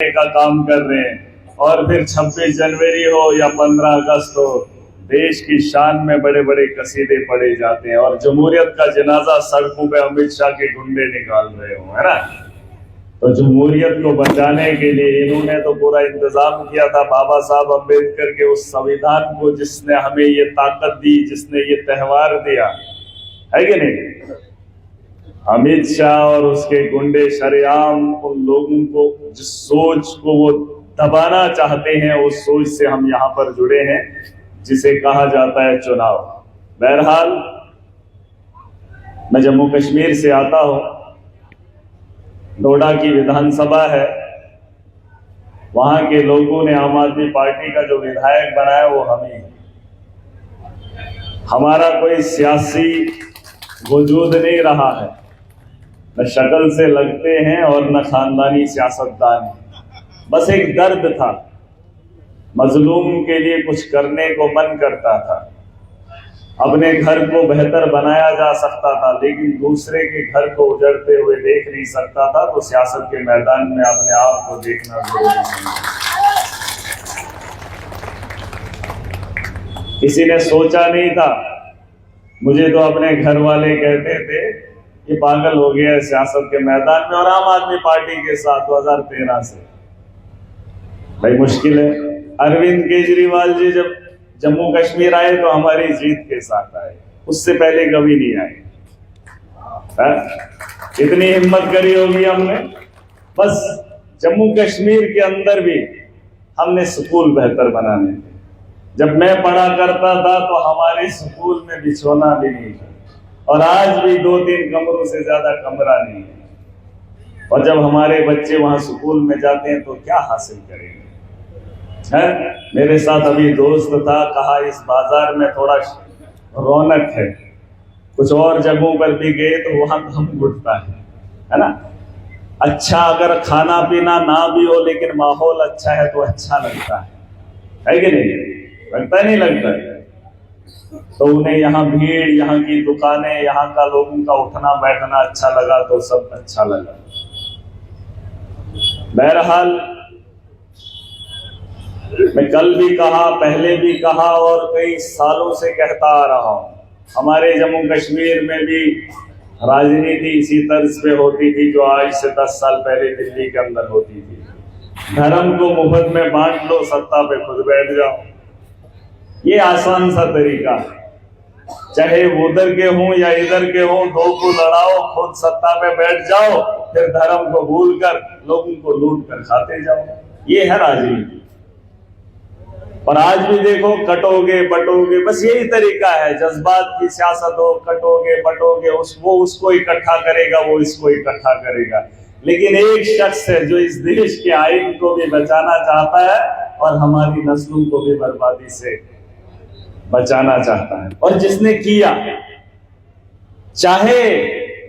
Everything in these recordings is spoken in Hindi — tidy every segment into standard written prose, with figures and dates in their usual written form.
का काम कर रहे हैं और फिर 26 जनवरी हो या 15 अगस्त हो, देश की शान में बड़े बड़े कसीदे पढ़े जाते हैं और जमहूरियत का जनाजा सड़कों पे अमित शाह के गुंडे निकाल रहे हो, है ना। तो जमहूरियत को बचाने के लिए इन्होंने तो पूरा इंतजाम किया था। बाबा साहब अम्बेडकर के उस संविधान को जिसने हमें ये ताकत दी, जिसने ये त्योहार दिया, है कि नहीं। अमित शाह और उसके गुंडे शरेआम उन लोगों को जिस सोच को वो दबाना चाहते हैं, उस सोच से हम यहाँ पर जुड़े हैं जिसे कहा जाता है चुनाव। बहरहाल मैं जम्मू कश्मीर से आता हूँ, डोडा की विधानसभा है, वहां के लोगों ने आम आदमी पार्टी का जो विधायक बनाया वो हमें है। हमारा कोई सियासी वजूद नहीं रहा है, न शक्ल से लगते हैं और न खानदानी सियासतदान है। बस एक दर्द था, मजलूम के लिए कुछ करने को मन करता था। अपने घर को बेहतर बनाया जा सकता था लेकिन दूसरे के घर को उजड़ते हुए देख नहीं सकता था, तो सियासत के मैदान में अपने आप को देखना जरूरी समझा। किसी ने सोचा नहीं था, मुझे तो अपने घर वाले कहते थे ये पागल हो गया है सियासत के मैदान में और आम आदमी पार्टी के साथ 2013 से। भाई मुश्किल है। अरविंद केजरीवाल जी जब जम्मू कश्मीर आए तो हमारी जीत के साथ आए, उससे पहले कभी नहीं आए। इतनी हिम्मत करी होगी हमने। बस जम्मू कश्मीर के अंदर भी हमने स्कूल बेहतर बनाने थे। जब मैं पढ़ा करता था तो हमारे स्कूल में बिछोना भी नहीं था और आज भी 2-3 कमरों से ज्यादा कमरा नहीं है। और जब हमारे बच्चे वहां स्कूल में जाते हैं तो क्या हासिल करेंगे, है? मेरे साथ अभी दोस्त था, कहा इस बाजार में थोड़ा रौनक है, कुछ और जगहों पर भी गए तो वहां दम घुटता है ना। अच्छा अगर खाना पीना ना भी हो लेकिन माहौल अच्छा है तो अच्छा लगता है कि नहीं? लगता नहीं लगता है? तो उन्हें यहाँ भीड़, यहाँ की दुकानें, यहाँ का लोगों का उठना बैठना अच्छा लगा तो सब अच्छा लगा। बहरहाल मैं कल भी कहा, पहले भी कहा और कई सालों से कहता आ रहा हूं, हमारे जम्मू कश्मीर में भी राजनीति इसी तर्ज पे होती थी जो आज से 10 साल पहले दिल्ली के अंदर होती थी। धर्म को मुफ्त में बांट लो, सत्ता पे खुद बैठ जाओ। ये आसान सा तरीका है, चाहे उधर के हों या इधर के हों, दो को लड़ाओ, खुद सत्ता पे बैठ जाओ, फिर धर्म को भूलकर लोगों को लूट कर खाते जाओ। ये है राजनीति। और आज भी देखो, कटोगे बटोगे, बस यही तरीका है। जज्बात की सियासत हो, कटोगे बटोगे, वो उसको इकट्ठा करेगा, वो इसको इकट्ठा करेगा। लेकिन एक शख्स है जो इस देश के आईन को भी बचाना चाहता है और हमारी नस्लों को भी बर्बादी से बचाना चाहता है। और जिसने किया, चाहे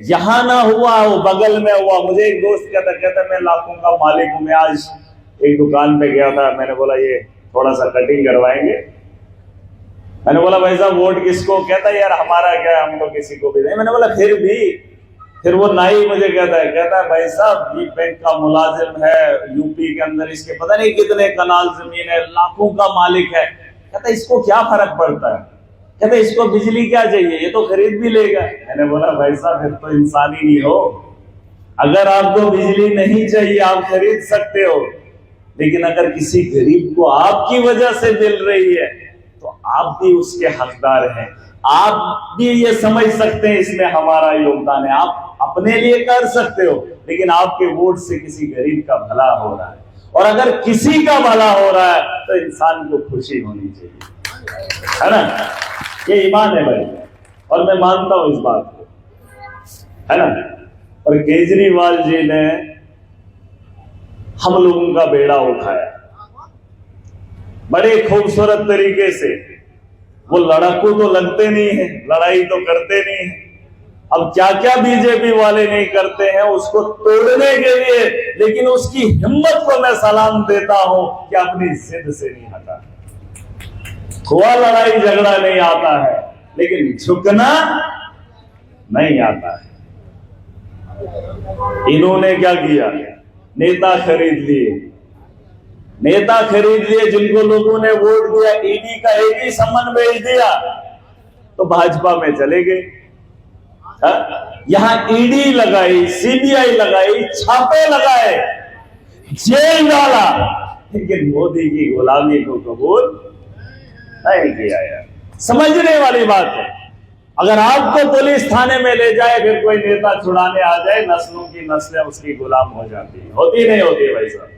यहां ना हुआ वो बगल में हुआ। मुझे एक दोस्त कहता मैं लाखों का मालिक हूं। मैं आज एक दुकान पे गया था, मैंने बोला ये थोड़ा सा कटिंग करवाएंगे। मैंने बोला भाई साहब वोट किसको? कहता यार हमारा क्या है, हम तो किसी को भी नहीं। मैंने बोला फिर वो नाई मुझे कहता है भाई साहब ये बैंक का मुलाजिम है, यूपी के अंदर इसके पता नहीं कितने कनाल जमीन है, लाखों का मालिक है। कहता इसको क्या फर्क पड़ता है? कहता इसको बिजली क्या चाहिए, ये तो खरीद भी लेगा। मैंने बोला भाई साहब फिर तो इंसान ही नहीं हो। अगर आपको बिजली नहीं चाहिए आप खरीद सकते हो, लेकिन अगर किसी गरीब को आपकी वजह से मिल रही है तो आप भी उसके हकदार हैं। आप भी ये समझ सकते हैं इसमें हमारा योगदान है। आप अपने लिए कर सकते हो लेकिन आपके वोट से किसी गरीब का भला हो रहा है, और अगर किसी का भला हो रहा है तो इंसान को खुशी होनी चाहिए, है ना। ये ईमान है भाई, और मैं मानता हूं इस बात को, है ना। और केजरीवाल जी ने हम लोगों का बेड़ा उठाया बड़े खूबसूरत तरीके से। वो लड़ाकू तो लगते नहीं है, लड़ाई तो करते नहीं है। अब क्या क्या बीजेपी वाले नहीं करते हैं उसको तोड़ने के लिए, लेकिन उसकी हिम्मत को मैं सलाम देता हूं कि अपनी जिद से नहीं हटा। हुआ लड़ाई झगड़ा नहीं आता है लेकिन झुकना नहीं आता है। इन्होंने क्या किया, नेता खरीद लिए, नेता खरीद लिए जिनको लोगों ने वोट दिया, ईडी का एक ही सम्मन भेज दिया तो भाजपा में चले गए। यहां ईडी लगाई, सीबीआई लगाई, छापे लगाए, जेल डाला, लेकिन मोदी की गुलामी को कबूल नहीं किया यार। समझने वाली बात है। अगर आपको पुलिस थाने में ले जाए, फिर कोई नेता छुड़ाने आ जाए, नस्लों की नस्लें उसकी गुलाम हो जाती है। होती नहीं होती भाई साहब?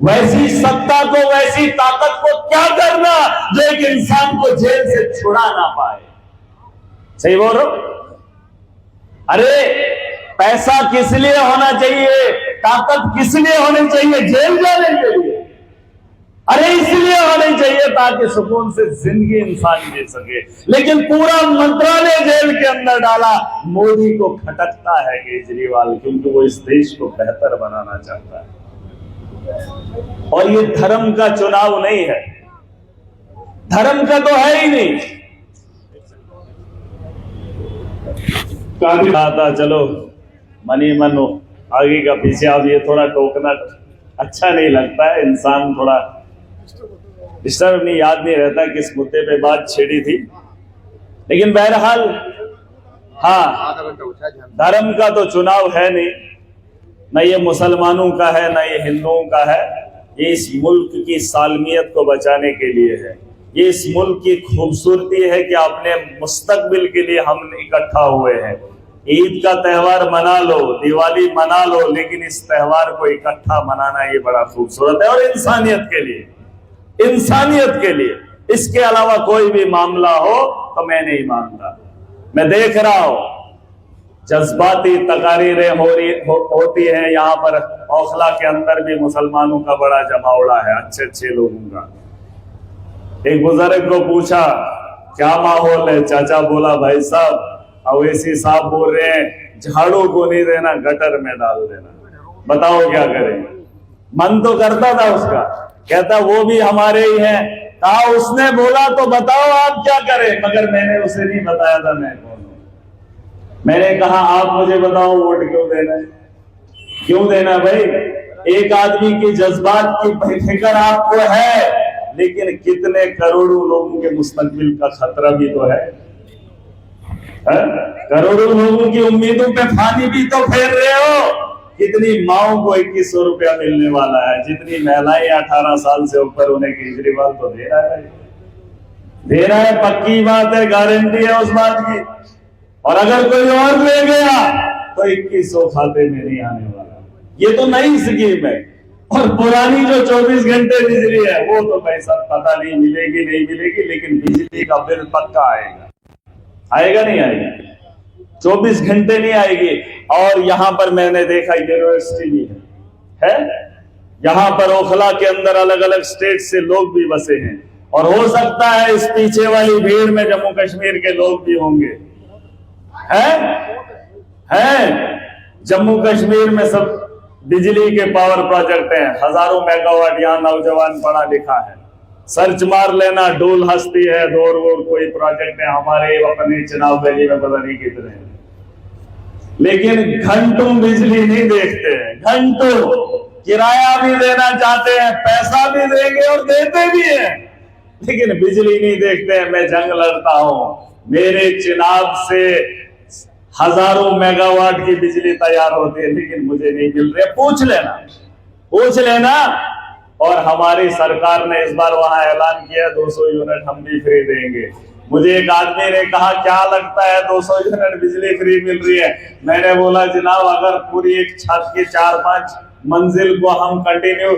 वैसी सत्ता को, वैसी ताकत को क्या करना जो एक इंसान को जेल से छुड़ा ना पाए। सही बोल रहा हूं? अरे पैसा किस लिए होना चाहिए, ताकत किस लिए होनी चाहिए? जेल जाने के लिए। अरे इसलिए होनी चाहिए ताकि सुकून से जिंदगी इंसान जी सके। लेकिन पूरा मंत्रालय जेल के अंदर डाला। मोदी को खटकता है केजरीवाल, क्योंकि वो इस देश को बेहतर बनाना चाहता है। और ये धर्म का चुनाव नहीं है, धर्म का तो है ही नहीं। था चलो मनी मन आगे का पीछे, अब ये थोड़ा टोकना अच्छा नहीं लगता है। इंसान थोड़ा डिस्टर्ब नहीं, याद नहीं रहता किस मुद्दे पे बात छेड़ी थी। लेकिन बहरहाल हाँ, धर्म का तो चुनाव है नहीं, न ये मुसलमानों का है न ये हिंदुओं का है। ये इस मुल्क की सालमियत को बचाने के लिए है। ये इस मुल्क की खूबसूरती है कि अपने मुस्तकबिल के लिए हम इकट्ठा हुए हैं। ईद का त्यौहार मना लो, दिवाली मना लो, लेकिन इस त्यौहार को इकट्ठा मनाना ये बड़ा खूबसूरत है। और इंसानियत के लिए, इंसानियत के लिए, इसके अलावा कोई भी मामला हो तो मैं नहीं मानता। मैं देख रहा हूं जज्बाती तकारीरें होती है यहाँ पर। औखला के अंदर भी मुसलमानों का बड़ा जमावड़ा है, अच्छे अच्छे लोगों का। एक बुजुर्ग को पूछा क्या माहौल है, चाचा बोला भाई साहब अवैसी साहब बोल रहे हैं झाड़ू को नहीं देना, गटर में डाल देना। बताओ क्या करें? मन तो करता था उसका, कहता वो भी हमारे ही हैं। कहा उसने बोला तो बताओ आप क्या करें, मगर मैंने उसे नहीं बताया था मैं कौन हूं। मैंने कहा आप मुझे बताओ वोट क्यों देना है? क्यों देना भाई? एक आदमी की जज्बात की फिक्र आपको है, लेकिन कितने करोड़ों लोगों के मुस्तकबिल का खतरा भी तो है। करोड़ों लोगों की उम्मीदों पे पानी भी तो फेर रहे हो। कितनी माओं को 2100 रुपया मिलने वाला है, जितनी महिलाएं 18 साल से ऊपर उन्हें केजरीवाल तो दे रहा है, दे रहा है। पक्की बात है, गारंटी है उस बात की। और अगर कोई और ले गया तो 2100 खाते में नहीं आने वाला। ये तो नई स्कीम है। और पुरानी जो 24 घंटे बिजली है वो तो पैसा पता नहीं मिलेगी नहीं मिलेगी, लेकिन बिजली का बिल पक्का आएगा। आएगा नहीं आएगा? 24 घंटे नहीं आएगी। और यहां पर मैंने देखा यूनिवर्सिटी भी है। यहां पर ओखला के अंदर अलग अलग स्टेट से लोग भी बसे हैं, और हो सकता है इस पीछे वाली भीड़ में जम्मू कश्मीर के लोग भी होंगे। हैं जम्मू कश्मीर में सब बिजली के पावर प्रोजेक्ट हैं, हजारों मेगावाट। यहाँ नौजवान पढ़ा लिखा है, सर्च मार लेना, डोल हस्ती है, दौर वोर कोई प्रोजेक्ट है हमारे अपने चुनाव वैली में, पता नहीं कितने। लेकिन घंटों बिजली नहीं देखते हैं, घंटों। किराया भी देना चाहते हैं, पैसा भी देंगे और देते भी हैं, लेकिन बिजली नहीं देखते हैं। मैं जंग लड़ता हूं, मेरे चुनाव से हजारों मेगावाट की बिजली तैयार होती है, लेकिन मुझे नहीं मिल रही। पूछ लेना, पूछ लेना। और हमारी सरकार ने इस बार वहां ऐलान किया 200 यूनिट हम भी फ्री देंगे। मुझे एक आदमी ने कहा क्या लगता है 200 यूनिट बिजली फ्री मिल रही है? मैंने बोला जनाब अगर पूरी एक छत की 4-5 मंजिल को हम कंटिन्यू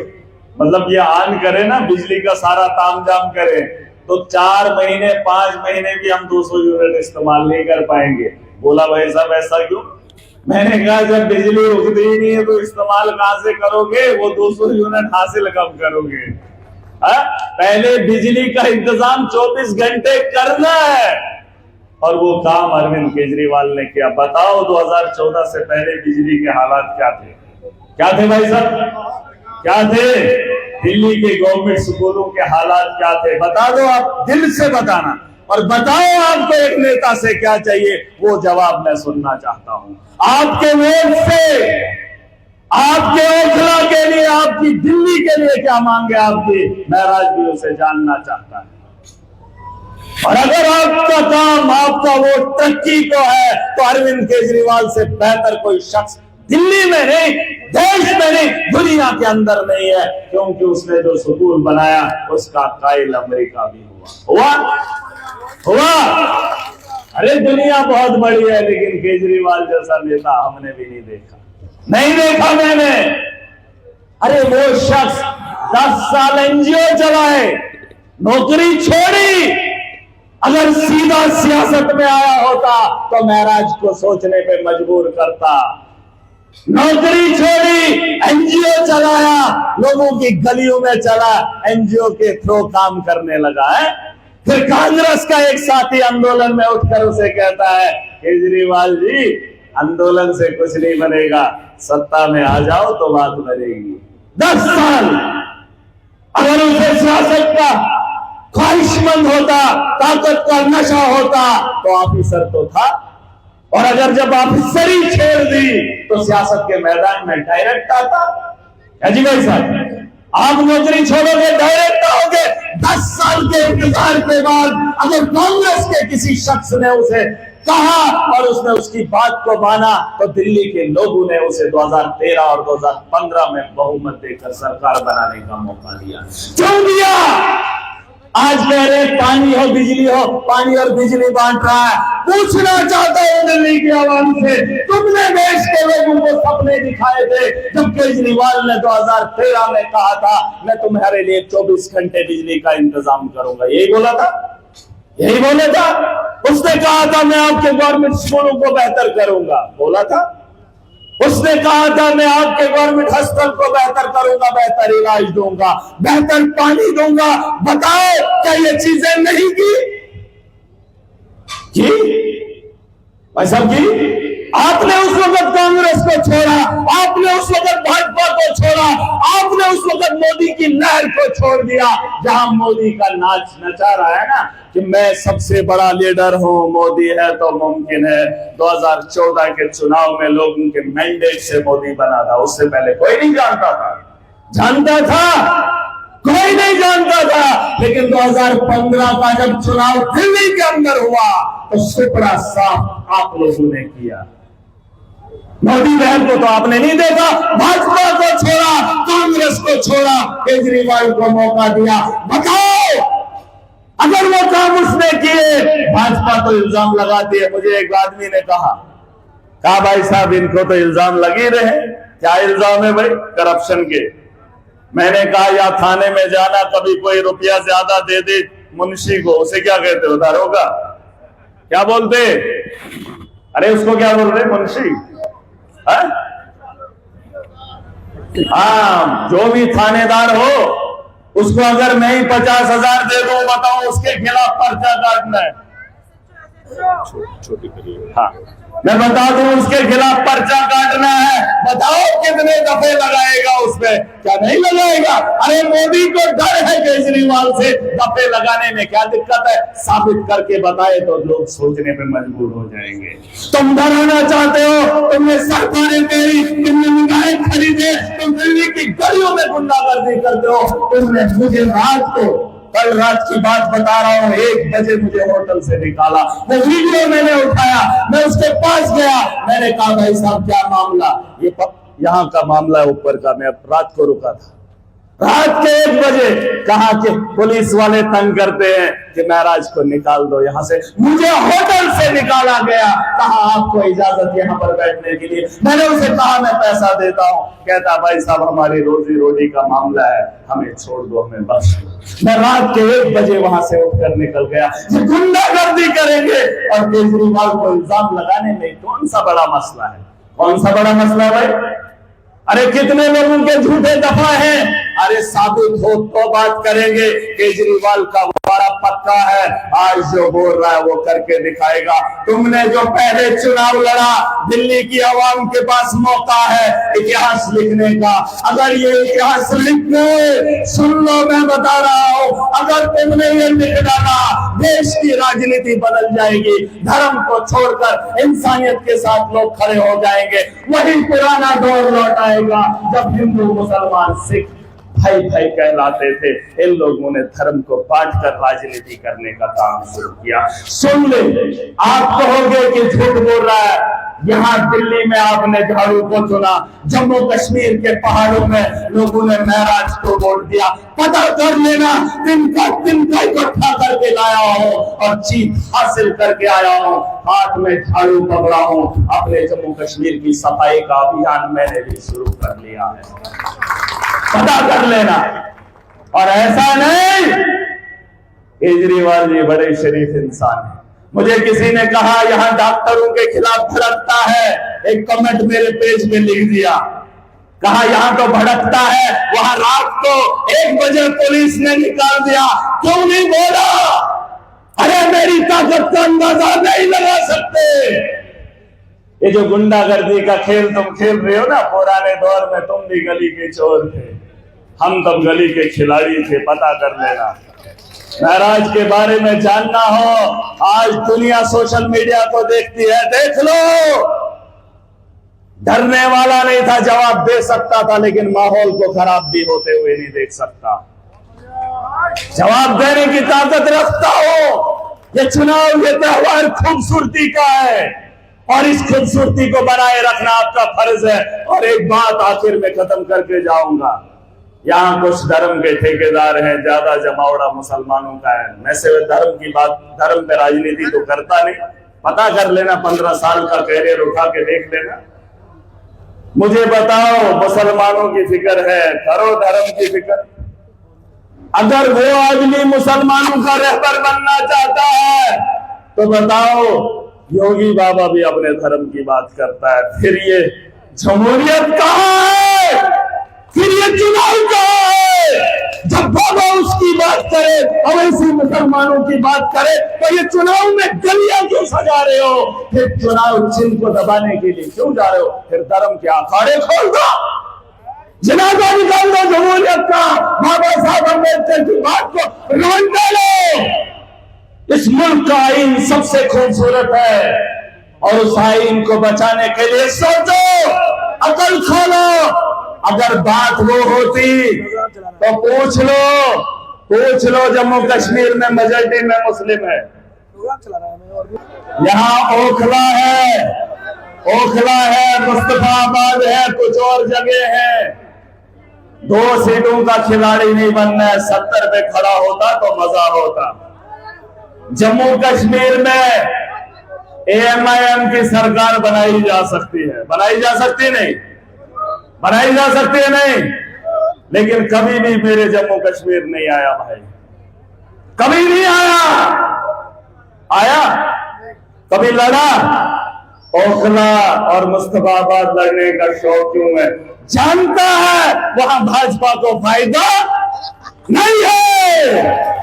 मतलब ये ऑन करें ना, बिजली का सारा तामझाम करें, तो 4 महीने 5 महीने भी हम 200 यूनिट इस्तेमाल नहीं कर पाएंगे। बोला भाई साहब ऐसा क्यों? मैंने कहा जब बिजली रुकती ही नहीं है तो इस्तेमाल कहां से करोगे? वो 200 यूनिट हासिल कब करोगे? पहले बिजली का इंतजाम 24 घंटे करना है, और वो काम अरविंद केजरीवाल ने किया। बताओ 2014 से पहले बिजली के हालात क्या थे? क्या थे भाई साहब? क्या थे? दिल्ली के गवर्नमेंट स्कूलों के हालात क्या थे? बता दो, आप दिल से बताना। और बताओ आपको एक नेता से क्या चाहिए, वो जवाब मैं सुनना चाहता हूं। आपके वोट से आपके ओखला के लिए, आपकी दिल्ली के लिए क्या मांगे आपकी, महराज भी उसे जानना चाहता है। और अगर आपका काम, आपका वोट तरक्की को है, तो अरविंद केजरीवाल से बेहतर कोई शख्स दिल्ली में नहीं, देश में नहीं, दुनिया के अंदर नहीं है। क्योंकि उसने जो सुकून बनाया उसका कायल अमेरिका भी हुआ। अरे दुनिया बहुत बड़ी है, लेकिन केजरीवाल जैसा नेता हमने भी नहीं देखा, नहीं देखा मैंने। अरे वो शख्स 10 साल एनजीओ चलाए, नौकरी छोड़ी, अगर सीधा सियासत में आया होता तो महराज को सोचने पे मजबूर करता। नौकरी छोड़ी, एनजीओ चलाया, लोगों की गलियों में चला, एनजीओ के थ्रू काम करने लगा है। फिर कांग्रेस का एक साथी आंदोलन में उठकर उसे कहता है, केजरीवाल जी आंदोलन से कुछ नहीं बनेगा, सत्ता में आ जाओ तो बात बनेगी। 10 साल अगर उसे सियासत का ख्वाहिशमंद होता, ताकत का नशा होता तो ऑफिसर तो था, और अगर जब ऑफिसरी छेड़ दी तो सियासत के मैदान में डायरेक्ट आता। जी भाई साहब, आप नौकरी छोड़ोगे, डायरेक्ट आओगे। 10 साल के इंतजार के बाद अगर कांग्रेस के किसी शख्स ने उसे कहा और उसने उसकी बात को माना, तो दिल्ली के लोगों ने उसे 2013 और 2015 में बहुमत देकर सरकार बनाने का मौका दिया। क्यों दिया? आज कह रहे पानी हो बिजली हो, पानी और बिजली बांट रहा है। पूछना चाहता हूं दिल्ली की आवाम से, तुमने देश के लोगों को सपने दिखाए थे जब केजरीवाल ने 2013 में कहा था मैं तुम्हारे लिए 24 घंटे बिजली का इंतजाम करूंगा, यही बोला था, यही बोला था। उसने कहा था मैं आपके गवर्नमेंट स्कूलों को बेहतर करूंगा, बोला था। उसने कहा था मैं आपके गवर्नमेंट हॉस्पिटल को बेहतर करूंगा, बेहतर इलाज दूंगा, बेहतर पानी दूंगा। बताओ क्या ये चीजें नहीं की? भाई साहब की आपने उस वक्त कांग्रेस को छोड़ा, आपने उस वक्त भाजपा को छोड़ा, आपने उस वक्त मोदी की लहर को छोड़ दिया। जहां मोदी का नाच नचा रहा है ना कि मैं सबसे बड़ा लीडर हूं, मोदी है तो मुमकिन है। 2014 के चुनाव में लोगों के मैंडेट से मोदी बना था, उससे पहले कोई नहीं जानता था। जानता था? कोई नहीं जानता था। लेकिन 2015 का जब चुनाव दिल्ली के अंदर हुआ तो सुपड़ा साफ आप लोगों ने किया। मोदी बहन को तो आपने नहीं देखा, भाजपा को छोड़ा, कांग्रेस को छोड़ा, केजरीवाल को मौका दिया। बताओ अगर वो काम उसने किए, भाजपा तो इल्जाम लगाती है। मुझे एक आदमी ने कहा भाई साहब इनको तो इल्जाम लगे रहे। क्या इल्जाम है भाई? करप्शन के। मैंने कहा या थाने में जाना, कभी कोई रुपया ज्यादा दे दे मुंशी को, उसे क्या कहते हो? दारोगा? क्या बोलते? अरे उसको क्या बोल रहे? मुंशी? हाँ, जो भी थानेदार हो उसको अगर मैं ही 50,000 दे दूं, बताओ उसके खिलाफ पर्चा काटना है। हाँ, मैं बता दूं उसके खिलाफ पर्चा काटना है। बताओ कितने दफे लगाएगा उसमें? क्या नहीं लगाएगा? अरे मोदी को डर है केजरीवाल से, दफे लगाने में क्या दिक्कत है? साबित करके बताए तो लोग सोचने पे मजबूर हो जाएंगे। तुम डराना चाहते हो, तुमने सरकारें तेरी, तुमने निगाहें खरीदे, तुम दिल्ली की गलियों में गुंडागर्दी करते हो। तुमने मुझे रात को, कल रात की बात बता रहा हूं, 1 बजे मुझे होटल से निकाला, वो वीडियो मैंने उठाया, मैं उसके पास गया, मैंने कहा भाई साहब क्या मामला? ये यहाँ का मामला है, ऊपर का। मैं रात को रुका था, रात के 1 बजे। कहा कि पुलिस वाले तंग करते हैं कि महराज को निकाल दो यहाँ से। मुझे होटल से निकाला गया, कहा आपको इजाजत यहाँ पर बैठने के लिए। मैंने उसे कहा मैं पैसा देता हूँ। कहता भाई साहब हमारी रोजी रोटी का मामला है, हमें छोड़ दो, हमें बस। मैं रात के 1 बजे वहां से उठकर निकल गया। ये गुंडागर्दी करेंगे और केजरीवाल को इल्जाम लगाने में कौन सा बड़ा मसला है? कौन सा बड़ा मसला है भाई? अरे कितने लोगों के झूठे दफा हैं, अरे साबित हो तो बात करेंगे। केजरीवाल का वारा पक्का है, आज जो बोल रहा है वो करके दिखाएगा। तुमने जो पहले चुनाव लड़ा, दिल्ली की आवाम के पास मौका है इतिहास लिखने का। अगर ये इतिहास लिख गए, सुन लो मैं बता रहा हूं, अगर तुमने ये लिख डाला, देश की राजनीति बदल जाएगी। धर्म को छोड़कर इंसानियत के साथ लोग खड़े हो जाएंगे। वही पुराना दौर लौट आएगा जब हिंदू मुसलमान सिख भाई भाई कहलाते थे। इन लोगों ने धर्म को बांट कर राजनीति करने का काम शुरू किया। सुन ले, आप कहोगे कि झूठ बोल रहा है। यहाँ दिल्ली में आपने झाड़ू को चुना, जम्मू कश्मीर के पहाड़ों में लोगों ने महराज को वोट दिया। पता कर लेना, तिनका इकट्ठा करके लाया हूँ और जीत हासिल करके आया हूँ। हाथ में झाड़ू पकड़ा हूँ। अपने जम्मू कश्मीर की सफाई का अभियान मैंने भी शुरू कर लिया है, पता कर लेना। और ऐसा नहीं, केजरीवाल जी बड़े शरीफ इंसान हैं। मुझे किसी ने कहा यहां डॉक्टरों के खिलाफ भड़कता है, एक कमेंट मेरे पेज पे लिख दिया, कहा यहां तो भड़कता है, वहां रात को 1 बजे पुलिस ने निकाल दिया। क्यों नहीं बोला? अरे मेरी ताकत का अंदाजा नहीं लगा सकते। ये जो गुंडागर्दी का खेल तुम खेल रहे हो ना, पुराने दौर में तुम भी गली के चोर थे, हम तब गली के खिलाड़ी थे, पता कर लेना। महराज के बारे में जानना हो, आज दुनिया सोशल मीडिया को देखती है, देख लो। डरने वाला नहीं था, जवाब दे सकता था, लेकिन माहौल को खराब भी होते हुए नहीं देख सकता। जवाब देने की ताकत रखता हो। ये चुनाव, ये त्योहार खूबसूरती का है और इस खूबसूरती को बनाए रखना आपका फर्ज है। और एक बात आखिर में खत्म करके जाऊंगा, यहाँ कुछ धर्म के ठेकेदार हैं, ज्यादा जमावड़ा मुसलमानों का है। मैं सिर्फ धर्म की बात, धर्म पे राजनीति तो करता नहीं, पता कर लेना, 15 साल का कैरियर उठा के देख लेना। मुझे बताओ, मुसलमानों की फिक्र है, करो धर्म की फिक्र। अगर वो आदमी मुसलमानों का रहबर बनना चाहता है तो बताओ, योगी बाबा भी अपने धर्म की बात करता है। फिर ये जमहूरियत कहाँ है? फिर ये चुनाव कहाँ है? जब बाबा उसकी बात करे, अवैसी मुसलमानों की बात करे, तो ये चुनाव में गलियां क्यों सजा रहे हो? फिर चुनाव चिन्ह को दबाने के लिए क्यों जा रहे हो? फिर धर्म के अखाड़े खोल दो, जनाजा निकाल दो जमहूरियत का, बाबा साहब अम्बेडकर की बात को रोन डालो। इस मुल्क का आईन सबसे खूबसूरत है और उस आईन को बचाने के लिए सोचो, अकल खोलो। अगर बात वो होती तो पूछ लो जम्मू कश्मीर में मेजॉरिटी में मुस्लिम है, यहाँ ओखला है, मुस्तफाबाद है, कुछ और जगह है। 2 सीटों का खिलाड़ी नहीं बनना है, 70 पे खड़ा होता तो मजा होता। जम्मू कश्मीर में AMIM की सरकार बनाई जा सकती है, बनाई जा सकती नहीं, लेकिन कभी भी मेरे जम्मू कश्मीर नहीं आया भाई, कभी नहीं आया। कभी लड़ा? ओखला और मुस्तफाबाद लड़ने का शौक क्यों है? जानता है वहां भाजपा को फायदा नहीं है,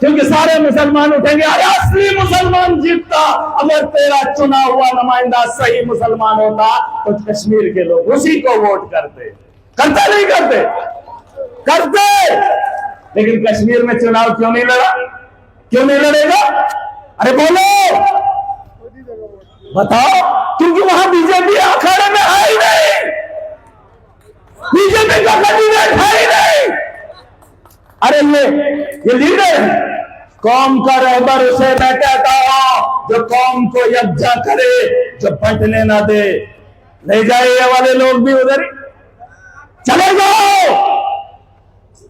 क्योंकि सारे मुसलमान उठेंगे। अरे असली मुसलमान जीतता, अगर तेरा चुना हुआ नुमाइंदा सही मुसलमान होता तो कश्मीर के लोग उसी को वोट करते नहीं करते। लेकिन कश्मीर में चुनाव क्यों नहीं लड़ा? क्यों नहीं लड़ेगा? अरे बोलो, बताओ। क्योंकि वहां बीजेपी अखाड़े में है ही नहीं, बीजेपी का कैंडिडेट है ही नहीं। अरे ये लीडर है, कौम का रहबर उसे मैं कहता हूं जो कौम को यकजा करे, जो बंटने ना दे। ले जाए ये वाले लोग भी उधर ही चले जाओ।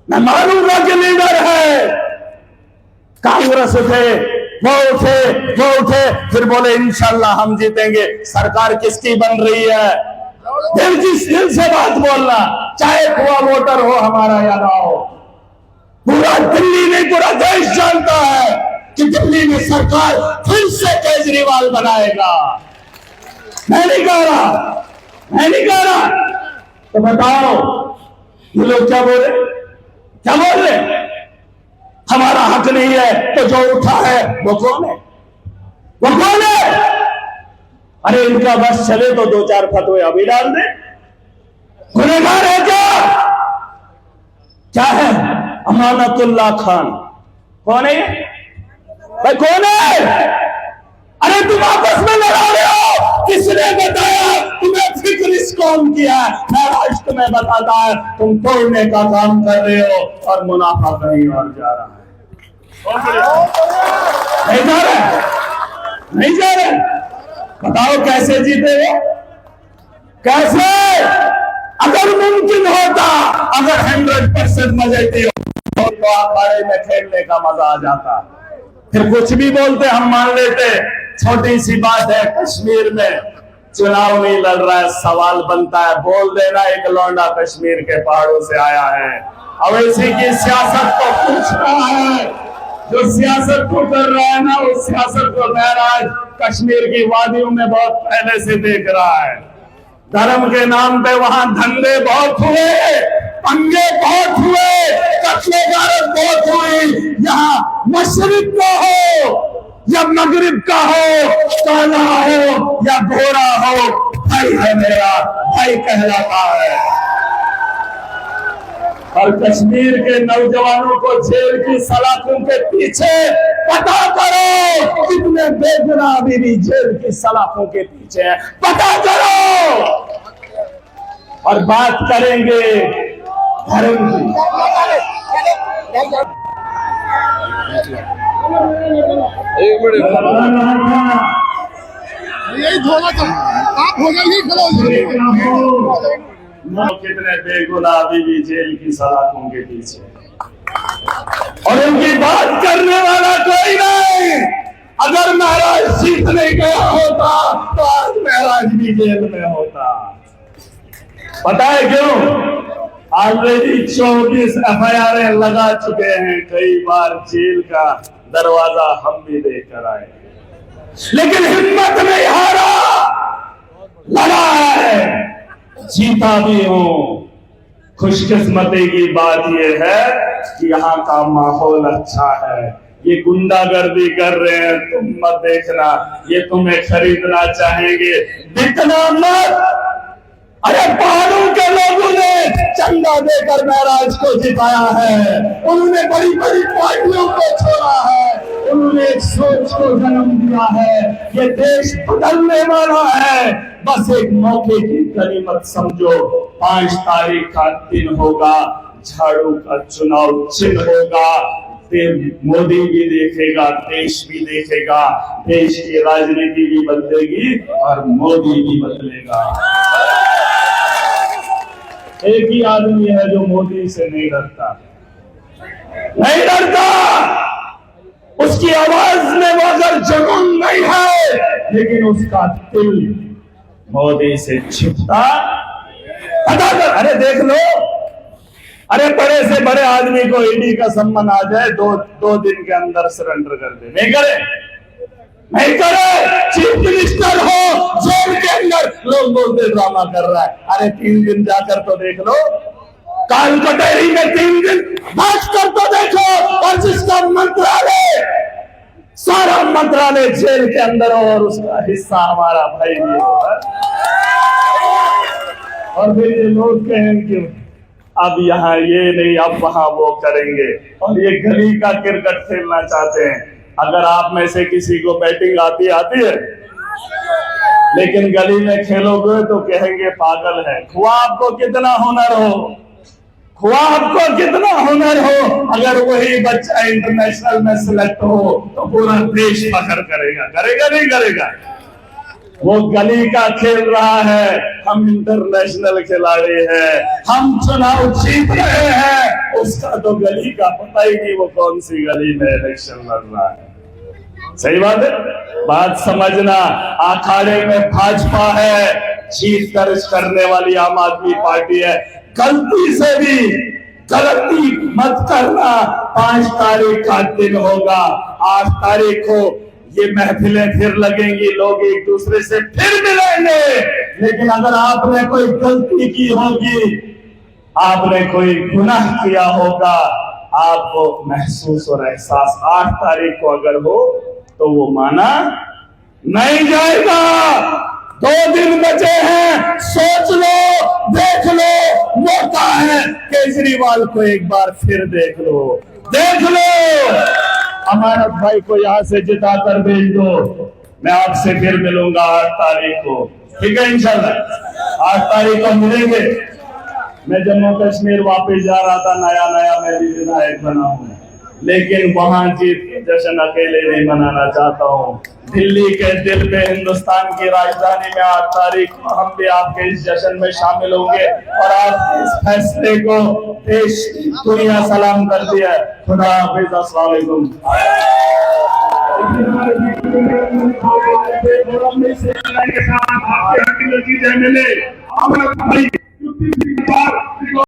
मैं मानूंगा कि लीडर है। कांग्रेस वो उठे, फिर बोले इंशाल्लाह हम जीतेंगे। सरकार किसकी बन रही है? दिल से बात बोलना, चाहे हुआ वोटर हो हमारा या ना हो। पूरा दिल्ली नहीं, पूरा देश जानता है कि दिल्ली में सरकार फिर से केजरीवाल बनाएगा। मैं नहीं कह रहा। तो बताओ, ये लोग क्या बोल रहे, क्या बोल रहे? हमारा हक नहीं है तो जो उठा है वो कौन है, वो कौन है? अरे इनका बस चले तो दो चार फतवे अभी डाल दे। गुनहगार है क्या है? अमानतुल्लाह खान कौन है ये? भाई कौन है? अरे तुम आपस में लड़ा रहे हो, किसने बताया तुम्हें फिक्र इस कौम किया? महराज तुम्हें बताता है, तुम तोड़ने का काम कर रहे हो और मुनाफा कहीं और जा रहा है। नहीं जा रहे, नहीं जा रहे। बताओ कैसे जीते हो? कैसे? अगर मुमकिन होता, अगर 100% मजे हो तो अखाड़े में खेलने का मजा आ जाता। फिर कुछ भी बोलते हम मान लेते। छोटी सी बात है, कश्मीर में चुनाव नहीं लड़ रहा है, सवाल बनता है, बोल देना एक लौंडा कश्मीर के पहाड़ों से आया है। अवैसी की सियासत को पूछ रहा है, जो सियासत को कर रहा है ना, उस सियासत को महराज कश्मीर की वादियों में बहुत पहले से देख रहा है। धर्म के नाम पे वहां धंधे बहुत हुए, पंगे बहुत हुए, कत्ले गारत बहुत हुई। यहाँ मशरिक का हो या मगरिब का हो, काला हो या गोरा हो, भाई है मेरा, भाई कहलाता है। और कश्मीर के नौजवानों को जेल की सलाखों के पीछे पता करो कितने बेगुनाह भी जेल की सलाखों के पीछे हैं, पता करो। और बात करेंगे धर्म की। एक मिनट यही थोड़ा सा आप हो जाइए, खड़ा हो जाइए। कितने बेगुनाह भी जेल की सलाखों के पीछे, और उनकी बात करने वाला कोई नहीं। अगर महराज जीत नहीं गया होता तो आज महराज भी जेल में होता। पता है क्यों? ऑलरेडी 24 FIR लगा चुके हैं, कई बार जेल का दरवाजा हम भी देकर आए, लेकिन हिम्मत नहीं हारा, लड़ा है, जीता भी हूं। खुशकिस्मती की बात यह है कि यहाँ का माहौल अच्छा है। ये गुंडागर्दी कर रहे हैं, तुम मत देखना, ये तुम्हें खरीदना चाहेंगे, बिकना मत। अरे पहाड़ों के लोगों ने चंदा देकर महराज को जिताया है, उन्होंने बड़ी बड़ी पार्टियों को छोड़ा है, उन्होंने एक सोच को जन्म दिया है। ये देश बदलने वाला है, बस एक मौके की गनीमत समझो। 5 तारीख का दिन होगा, झाड़ू का चुनाव चिन्ह होगा, मोदी भी देखेगा, देश भी देखेगा, देश की राजनीति भी बदलेगी और मोदी भी बदलेगा। एक ही आदमी है जो मोदी से नहीं डरता, नहीं डरता। उसकी आवाज में वो अगर जुनून नहीं है, लेकिन उसका दिल मोदी से छिपता। पता कर, अरे देख लो, अरे बड़े से बड़े आदमी को ईडी का सम्मान आ जाए, दो दिन के अंदर सरेंडर कर दे, नहीं करे, नहीं करे। चीफ मिनिस्टर हो जेल के अंदर, लोग बोलते ड्रामा कर रहा है। अरे 3 दिन जाकर तो देख लो, काल कटहरी में 3 दिन बात कर तो देखो। और जिसका मंत्रालय, सारा मंत्रालय जेल के अंदर हो और उसका हिस्सा हमारा भाई भी हो, और फिर ये लोग कहें कि अब यहाँ ये नहीं, अब वहां वो करेंगे, और ये गली का क्रिकेट खेलना चाहते हैं। अगर आप में से किसी को बैटिंग आती है, लेकिन गली में खेलोगे तो कहेंगे पागल है। खुआ आपको कितना हुनर हो, खुआ आपको कितना हुनर हो, अगर वही बच्चा इंटरनेशनल में सिलेक्ट हो तो पूरा देश फखर करेगा, करेगा नहीं करेगा? वो गली का खेल रहा है, हम इंटरनेशनल खिलाड़ी हैं, हम चुनाव जीत रहे हैं, उसका तो गली का पता ही नहीं वो कौन सी गली में इलेक्शन लड़ रहा है। सही बात है, बात समझना। अखाड़े में भाजपा है, जीत दर्ज करने वाली आम आदमी पार्टी है। गलती से भी गलती मत करना। 5 तारीख का दिन होगा, 8 तारीख को ये महफिलें फिर लगेंगी, लोग एक दूसरे से फिर मिलेंगे। लेकिन अगर आपने कोई गलती की होगी, आपने कोई गुनाह किया होगा, आपको महसूस और एहसास 8 तारीख को अगर हो तो वो माना नहीं जाएगा। 2 दिन बचे हैं, सोच लो, देख लो, मौका है। केजरीवाल को एक बार फिर देख लो, देख लो। अमानत भाई को यहां से जिता कर भेज दो। मैं आपसे फिर मिलूंगा 8 तारीख को, ठीक है? इंशाल्लाह 8 तारीख को मिलेंगे। मैं जम्मू कश्मीर वापस जा रहा था, नया मैं भी विधायक बना हूं, लेकिन वहां जीत के जश्न अकेले नहीं मनाना चाहता हूं। दिल्ली के दिल में, हिंदुस्तान की राजधानी में 8 तारीख को हम भी आपके इस जश्न में शामिल होंगे और आपके इस फैसले को देश दुनिया सलाम करती है। खुदा हाफिज, अस्सलाम वालेकुम। के साथ आपके नतीजे मिले। अमृत भाई